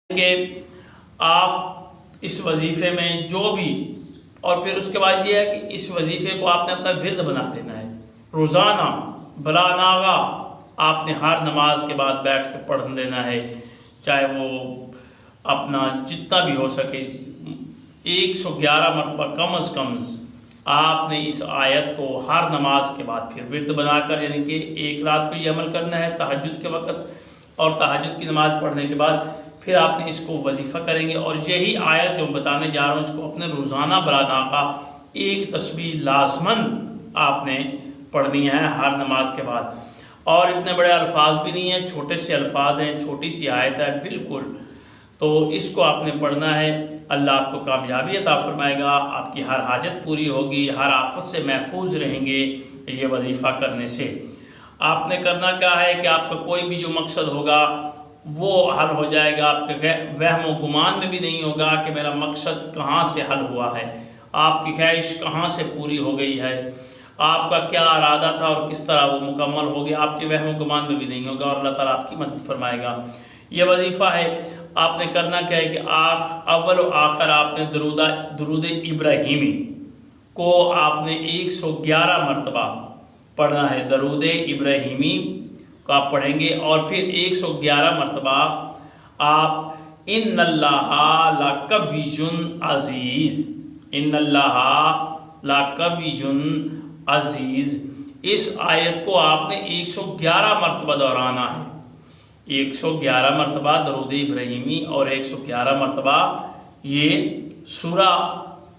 کہ آپ اس وظیفے میں جو بھی، اور پھر اس کے بعد یہ ہے کہ اس وظیفے کو آپ نے اپنا ورد بنا لینا ہے، روزانہ بلا ناغہ آپ نے ہر نماز کے بعد بیٹھ کے پڑھ لینا ہے، چاہے وہ اپنا جتنا بھی ہو سکے 111 مرتبہ کم از کم آپ نے اس آیت کو ہر نماز کے بعد پھر ورد بنا کر، یعنی کہ ایک رات کو یہ عمل کرنا ہے تہجد کے وقت، اور تہجد کی نماز پڑھنے کے بعد پھر آپ نے اس کو وظیفہ کریں گے، اور یہی آیت جو بتانے جا رہا ہوں اس کو اپنے روزانہ بلا ناغہ ایک تسبیح لازماً آپ نے پڑھنی ہے ہر نماز کے بعد۔ اور اتنے بڑے الفاظ بھی نہیں ہیں، چھوٹے سے الفاظ ہیں، چھوٹی سی آیت ہے بالکل، تو اس کو آپ نے پڑھنا ہے۔ اللہ آپ کو کامیابی عطا فرمائے گا، آپ کی ہر حاجت پوری ہوگی، ہر آفت سے محفوظ رہیں گے یہ وظیفہ کرنے سے۔ آپ نے کرنا کیا ہے کہ آپ کا کوئی بھی جو مقصد ہوگا وہ حل ہو جائے گا، آپ کے وہم و گمان میں بھی نہیں ہوگا کہ میرا مقصد کہاں سے حل ہوا ہے، آپ کی خواہش کہاں سے پوری ہو گئی ہے، آپ کا کیا ارادہ تھا اور کس طرح وہ مکمل ہو گیا، آپ کے وہم و گمان میں بھی نہیں ہوگا، اور اللہ تعالیٰ آپ کی مدد فرمائے گا۔ یہ وظیفہ ہے، آپ نے کرنا کیا ہے کہ اول و آخر آپ نے درود ابراہیمی کو آپ نے 111 مرتبہ پڑھنا ہے، درود ابراہیمی کو آپ پڑھیں گے، اور پھر 111 مرتبہ آپ ان اللہ لقوی عزیز، ان اللہ لقوی عزیز، اس آیت کو آپ نے 111 مرتبہ دہرانا ہے، 111 مرتبہ درود ابراہیمی اور 111 مرتبہ یہ سورہ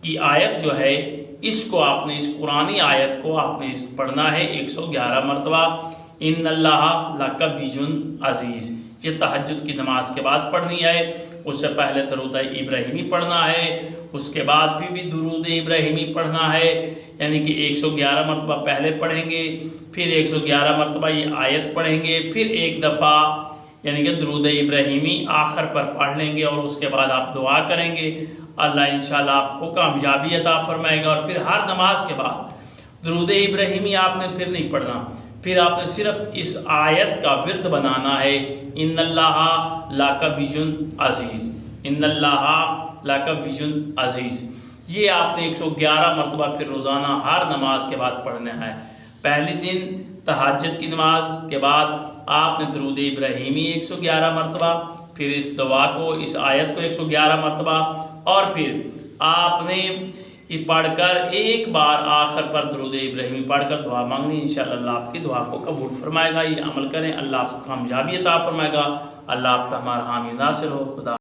کی آیت جو ہے اس کو آپ نے، اس قرآنی آیت کو آپ نے پڑھنا ہے 111 مرتبہ، ان اللہ لقوی عزیز۔ یہ تہجد کی نماز کے بعد پڑھنی ہے، اس سے پہلے درود ابراہیمی پڑھنا ہے، اس کے بعد بھی درود ابراہیمی پڑھنا ہے، یعنی کہ 111 مرتبہ پہلے پڑھیں گے، پھر 111 مرتبہ یہ آیت پڑھیں گے، پھر ایک دفعہ یعنی کہ درود ابراہیمی آخر پر پڑھ لیں گے، اور اس کے بعد آپ دعا کریں گے، اللہ انشاءاللہ آپ کو کامیابی عطا فرمائے گا۔ اور پھر ہر نماز کے بعد درود ابراہیمی آپ نے پھر نہیں پڑھنا، پھر آپ نے صرف اس آیت کا ورد بنانا ہے، ان اللہ لقوی عزیز، ان اللہ لقوی عزیز۔ یہ آپ نے 111 مرتبہ پھر روزانہ ہر نماز کے بعد پڑھنا ہے۔ پہلے دن تہجد کی نماز کے بعد آپ نے درود ابراہیمی 111 مرتبہ، پھر اس دعا کو، اس آیت کو 111 مرتبہ، اور پھر آپ نے یہ پڑھ کر ایک بار آخر پر درود ابراہیمی پڑھ کر دعا مانگنی، انشاءاللہ اللہ آپ کی دعا کو قبول فرمائے گا۔ یہ عمل کریں، اللہ آپ کو کامیابی عطا فرمائے گا، اللہ آپ کا ہمارا حامی ناصر ہو۔ خدا